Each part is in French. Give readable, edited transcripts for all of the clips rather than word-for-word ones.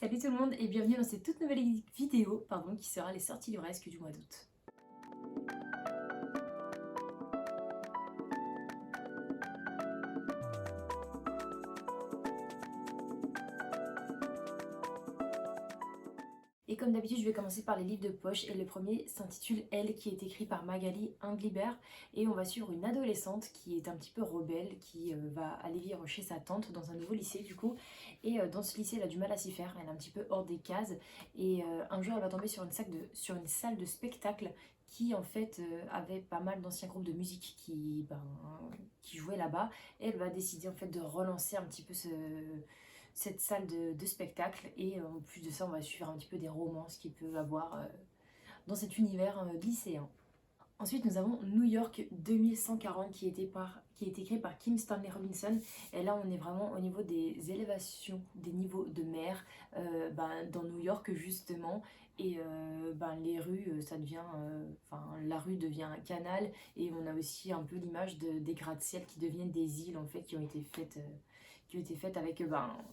Salut tout le monde et bienvenue dans cette toute nouvelle vidéo qui sera les sorties livresques du mois d'août. Et comme d'habitude, je vais commencer par les livres de poche et le premier s'intitule Elle, qui est écrit par Magali Englibert, et on va suivre une adolescente qui est un petit peu rebelle, qui va aller vivre chez sa tante dans un nouveau lycée du coup, et dans ce lycée elle a du mal à s'y faire, elle est un petit peu hors des cases, et un jour elle va tomber sur une salle de spectacle qui en fait avait pas mal d'anciens groupes de musique qui jouaient là-bas, et elle va décider en fait de relancer un petit peu cette salle de spectacle, et en plus de ça on va suivre un petit peu des romances qu'il peut avoir dans cet univers lycéen. Ensuite, nous avons New York 2140 qui est écrit par Kim Stanley Robinson. Et là, on est vraiment au niveau des élévations, des niveaux de mer dans New York justement. Et les rues, ça devient, la rue devient un canal. Et on a aussi un peu l'image des gratte-ciel qui deviennent des îles en fait qui ont été faites avec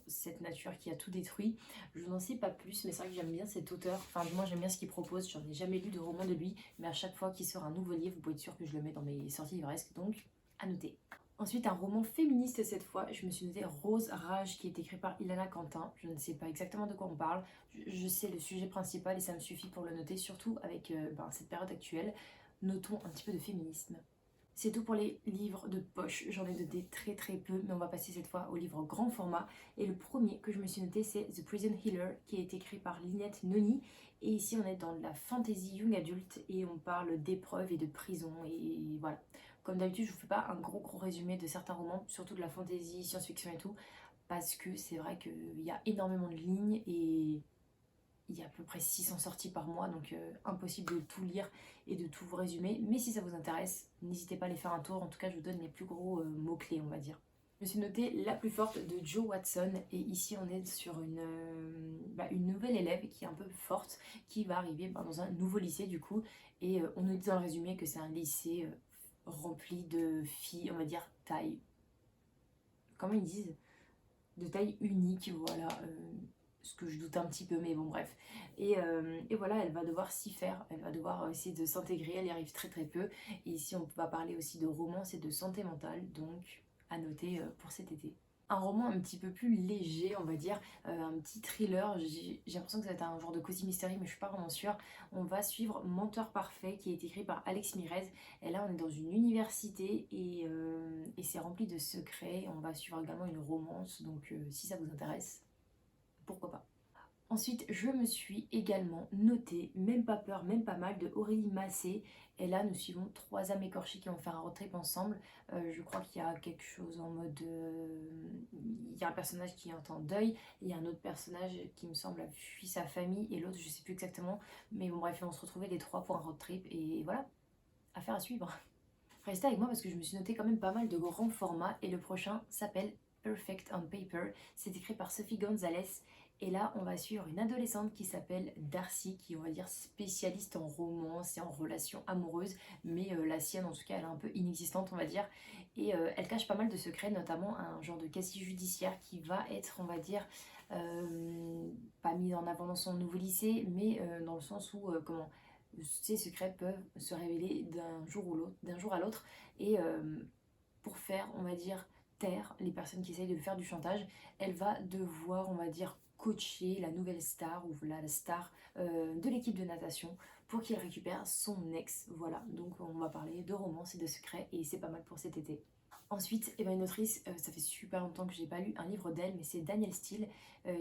cette nature qui a tout détruit. Je n'en sais pas plus, mais c'est vrai que j'aime bien cet auteur. Enfin, du moins, j'aime bien ce qu'il propose. J'en ai jamais lu de roman de lui, mais à chaque fois qu'il sort un nouveau livre, vous pouvez être sûr que je le mets dans mes sorties livresques, donc à noter. Ensuite, un roman féministe cette fois, je me suis noté Rose Rage qui est écrit par Ilana Quentin. Je ne sais pas exactement de quoi on parle, je sais le sujet principal et ça me suffit pour le noter, surtout avec cette période actuelle. Notons un petit peu de féminisme. C'est tout pour les livres de poche, j'en ai noté très très peu, mais on va passer cette fois au livre grand format. Et le premier que je me suis noté, c'est The Prison Healer, qui est écrit par Lynette Noni. Et ici on est dans la fantasy young adulte et on parle d'épreuves et de prison, et voilà. Comme d'habitude, je vous fais pas un gros résumé de certains romans, surtout de la fantasy, science-fiction et tout, parce que c'est vrai qu'il y a énormément de lignes et il y a à peu près 600 sorties par mois, donc impossible de tout lire et de tout vous résumer. Mais si ça vous intéresse, n'hésitez pas à aller faire un tour. En tout cas, je vous donne les plus gros mots-clés, on va dire. Je me suis notée La plus forte de Joe Watson. Et ici, on est sur une nouvelle élève qui est un peu forte, qui va arriver dans un nouveau lycée, du coup. Et on nous dit dans le résumé que c'est un lycée rempli de filles, on va dire, taille... Comment ils disent? De taille unique, voilà. Ce que je doute un petit peu, mais bon bref. Et voilà, elle va devoir s'y faire, elle va devoir essayer de s'intégrer, elle y arrive très peu. Et ici on va parler aussi de romance et de santé mentale, donc à noter pour cet été. Un roman un petit peu plus léger, on va dire, un petit thriller. J'ai l'impression que ça va être un genre de cosy mystery, mais je suis pas vraiment sûre. On va suivre Menteur parfait, qui est écrit par Alex Mirez. Et là, on est dans une université et c'est rempli de secrets. On va suivre également une romance, donc si ça vous intéresse, pourquoi pas. Ensuite, je me suis également noté Même pas peur, même pas mal de Aurélie Massé. Et là, nous suivons trois âmes écorchées qui vont faire un road trip ensemble. Je crois qu'il y a quelque chose en mode... il y a un personnage qui est en deuil. Il y a un autre personnage qui me semble a fui sa famille. Et l'autre, je sais plus exactement. Mais bon, bref, ils vont se retrouver les trois pour un road trip. Et voilà, affaire à suivre. Restez avec moi parce que je me suis noté quand même pas mal de grands formats. Et le prochain s'appelle Perfect on Paper. C'est écrit par Sophie Gonzalez. Et là, on va suivre une adolescente qui s'appelle Darcy, qui est, on va dire, spécialiste en romance et en relations amoureuses, mais la sienne, en tout cas, elle est un peu inexistante, on va dire. Et elle cache pas mal de secrets, notamment un genre de casier judiciaire qui va être, on va dire, pas mis en avant dans son nouveau lycée, mais dans le sens où, ces secrets peuvent se révéler d'un jour à l'autre. Et pour faire, on va dire, taire les personnes qui essayent de lui faire du chantage, elle va devoir, on va dire, coacher la nouvelle star ou la star de l'équipe de natation pour qu'il récupère son ex. Voilà, donc on va parler de romance et de secrets et c'est pas mal pour cet été. Ensuite, une autrice, ça fait super longtemps que je n'ai pas lu un livre d'elle, mais c'est Danielle Steele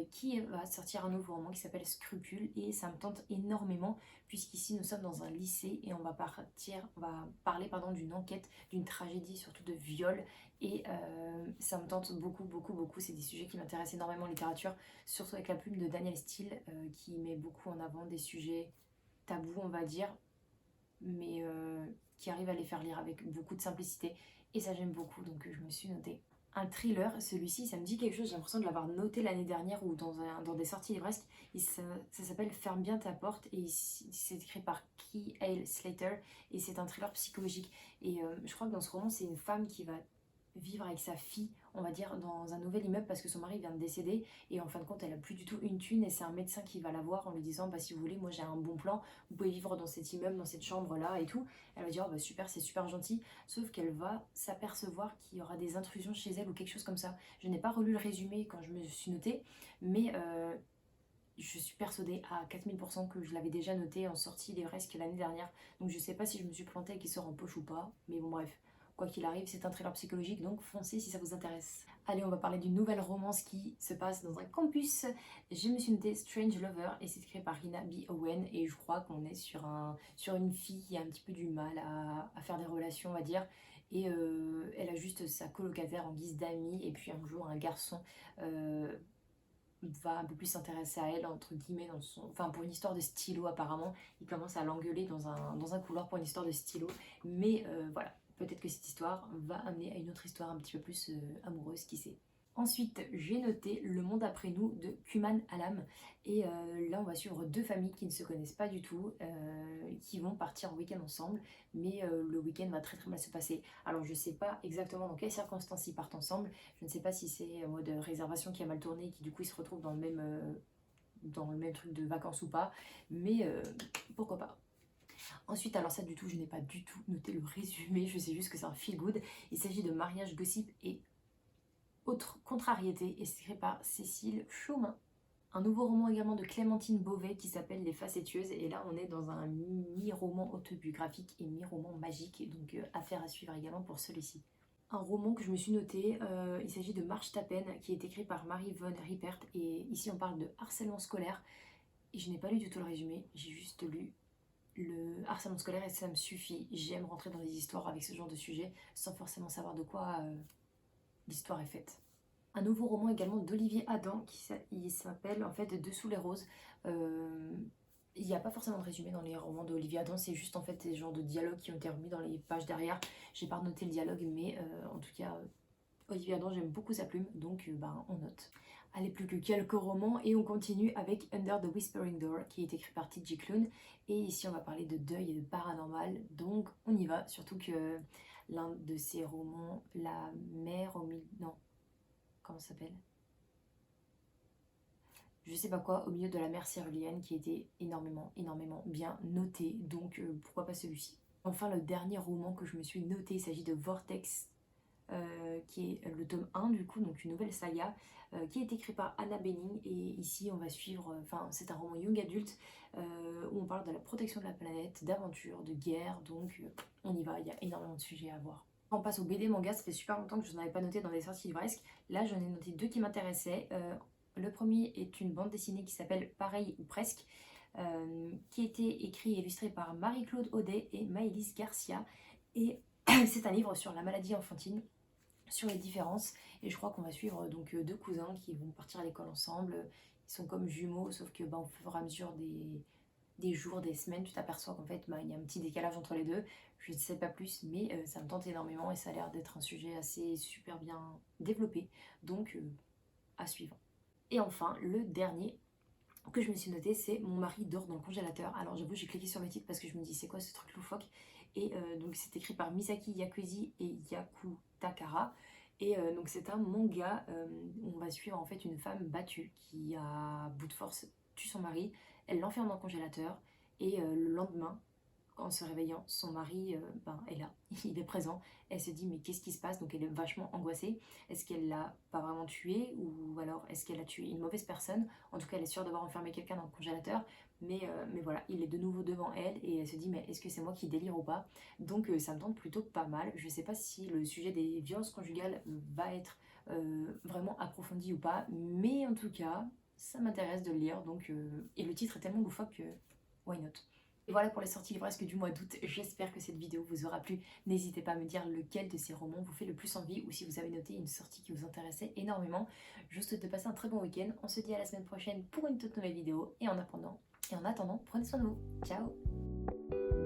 qui va sortir un nouveau roman qui s'appelle Scrupule, et ça me tente énormément puisqu'ici nous sommes dans un lycée et on va parler d'une enquête, d'une tragédie, surtout de viol, et ça me tente beaucoup. C'est des sujets qui m'intéressent énormément en littérature, surtout avec la plume de Danielle Steele qui met beaucoup en avant des sujets tabous, on va dire, mais qui arrive à les faire lire avec beaucoup de simplicité. Et ça j'aime beaucoup, donc je me suis notée. Un thriller, celui-ci, ça me dit quelque chose, j'ai l'impression de l'avoir noté l'année dernière ou dans des sorties livresques. Ça s'appelle Ferme bien ta porte et c'est écrit par Key Hale Slater et c'est un thriller psychologique. Et je crois que dans ce roman, c'est une femme qui va vivre avec sa fille on va dire, dans un nouvel immeuble parce que son mari vient de décéder et en fin de compte elle a plus du tout une thune et c'est un médecin qui va la voir en lui disant bah si vous voulez moi j'ai un bon plan, vous pouvez vivre dans cet immeuble, dans cette chambre là et tout. Elle va dire oh, bah super, c'est super gentil, sauf qu'elle va s'apercevoir qu'il y aura des intrusions chez elle ou quelque chose comme ça. Je n'ai pas relu le résumé quand je me suis notée, mais je suis persuadée à 4000% que je l'avais déjà noté en sortie livresque l'année dernière. Donc je sais pas si je me suis plantée et qu'il sort en poche ou pas. Mais bon bref, quoi qu'il arrive, c'est un thriller psychologique, donc foncez si ça vous intéresse. Allez, on va parler d'une nouvelle romance qui se passe dans un campus. Je me suis notée Strange Lover et c'est écrit par Rina B. Owen. Et je crois qu'on est sur une fille qui a un petit peu du mal à faire des relations, on va dire. Et elle a juste sa colocataire en guise d'amie. Et puis un jour, un garçon va un peu plus s'intéresser à elle, entre guillemets, enfin, pour une histoire de stylo apparemment. Il commence à l'engueuler dans un couloir pour une histoire de stylo. Mais voilà, peut-être que cette histoire va amener à une autre histoire un petit peu plus amoureuse, qui sait. Ensuite, j'ai noté Le Monde après nous de Kuman Alam. Et là, on va suivre deux familles qui ne se connaissent pas du tout, qui vont partir en week-end ensemble. Mais le week-end va très très mal se passer. Alors, je ne sais pas exactement dans quelles circonstances ils partent ensemble. Je ne sais pas si c'est en mode réservation qui a mal tourné et qui du coup ils se retrouvent dans le même truc de vacances ou pas. Mais pourquoi pas. Ensuite, alors ça du tout, je n'ai pas du tout noté le résumé. Je sais juste que c'est un feel good. Il s'agit de Mariage, Gossip et autres contrariétés, et c'est écrit par Cécile Chaumin. Un nouveau roman également de Clémentine Beauvais qui s'appelle Les Facétieuses. Et là, on est dans un mi-roman autobiographique et mi-roman magique. Et donc, affaire à suivre également pour celui-ci. Un roman que je me suis noté, il s'agit de Marche ta peine, qui est écrit par Marie von Rippert. Et ici, on parle de harcèlement scolaire. Et je n'ai pas lu du tout le résumé, j'ai juste lu le harcèlement scolaire et ça me suffit. J'aime rentrer dans des histoires avec ce genre de sujet sans forcément savoir de quoi l'histoire est faite. Un nouveau roman également d'Olivier Adam qui s'appelle en fait Dessous les roses. Il n'y a pas forcément de résumé dans les romans d'Olivier Adam, c'est juste en fait des genres de dialogues qui ont été remis dans les pages derrière. J'ai pas noté le dialogue, mais en tout cas, Olivier Adam, j'aime beaucoup sa plume, donc on note. Allez, plus que quelques romans et on continue avec Under the Whispering Door qui est écrit par T.J. Klune. Et ici, on va parler de deuil et de paranormal, donc on y va. Surtout que l'un de ces romans, La mer au milieu... Non, comment ça s'appelle, je sais pas quoi, au milieu de la mer céruléenne, qui était énormément bien noté, donc pourquoi pas celui-ci. Enfin, le dernier roman que je me suis noté, il s'agit de Vortex, qui est le tome 1 du coup, donc une nouvelle saga, qui est écrit par Anna Bening. Et ici on va suivre, c'est un roman young adulte, où on parle de la protection de la planète, d'aventure, de guerre, donc on y va, il y a énormément de sujets à voir. On passe au BD manga, ça fait super longtemps que je n'en avais pas noté dans des sorties livresques. Là j'en ai noté deux qui m'intéressaient. Le premier est une bande dessinée qui s'appelle Pareil ou presque, qui a été écrit et illustré par Marie-Claude Audet et Maëlys Garcia. Et c'est un livre sur la maladie enfantine, sur les différences. Et je crois qu'on va suivre donc deux cousins qui vont partir à l'école ensemble. Ils sont comme jumeaux, sauf que au fur et à mesure des jours, des semaines, tu t'aperçois qu'en fait il y a un petit décalage entre les deux. Je ne sais pas plus, mais ça me tente énormément et ça a l'air d'être un sujet assez super bien développé. Donc à suivre. Et enfin, le dernier que je me suis noté, c'est Mon mari dort dans le congélateur. Alors j'avoue, j'ai cliqué sur le titre parce que je me dis c'est quoi ce truc loufoque. Et donc c'est écrit par Misaki Yakuzi et Yaku Takara. Et donc c'est un manga où on va suivre en fait une femme battue qui à bout de force tue son mari. Elle l'enferme dans le congélateur et le lendemain, en se réveillant, son mari est là, il est présent. Elle se dit mais qu'est-ce qui se passe? Donc elle est vachement angoissée. Est-ce qu'elle l'a pas vraiment tué ou alors est-ce qu'elle a tué une mauvaise personne? En tout cas elle est sûre d'avoir enfermé quelqu'un dans le congélateur. Mais voilà, il est de nouveau devant elle et elle se dit mais est-ce que c'est moi qui délire ou pas? Donc ça me tente plutôt pas mal. Je sais pas si le sujet des violences conjugales va être vraiment approfondi ou pas. Mais en tout cas, ça m'intéresse de le lire. Donc, et le titre est tellement loufoque que why not? Et voilà pour les sorties livresques du mois d'août. J'espère que cette vidéo vous aura plu. N'hésitez pas à me dire lequel de ces romans vous fait le plus envie ou si vous avez noté une sortie qui vous intéressait énormément. Je vous souhaite de passer un très bon week-end. On se dit à la semaine prochaine pour une toute nouvelle vidéo. Et en attendant, prenez soin de vous. Ciao!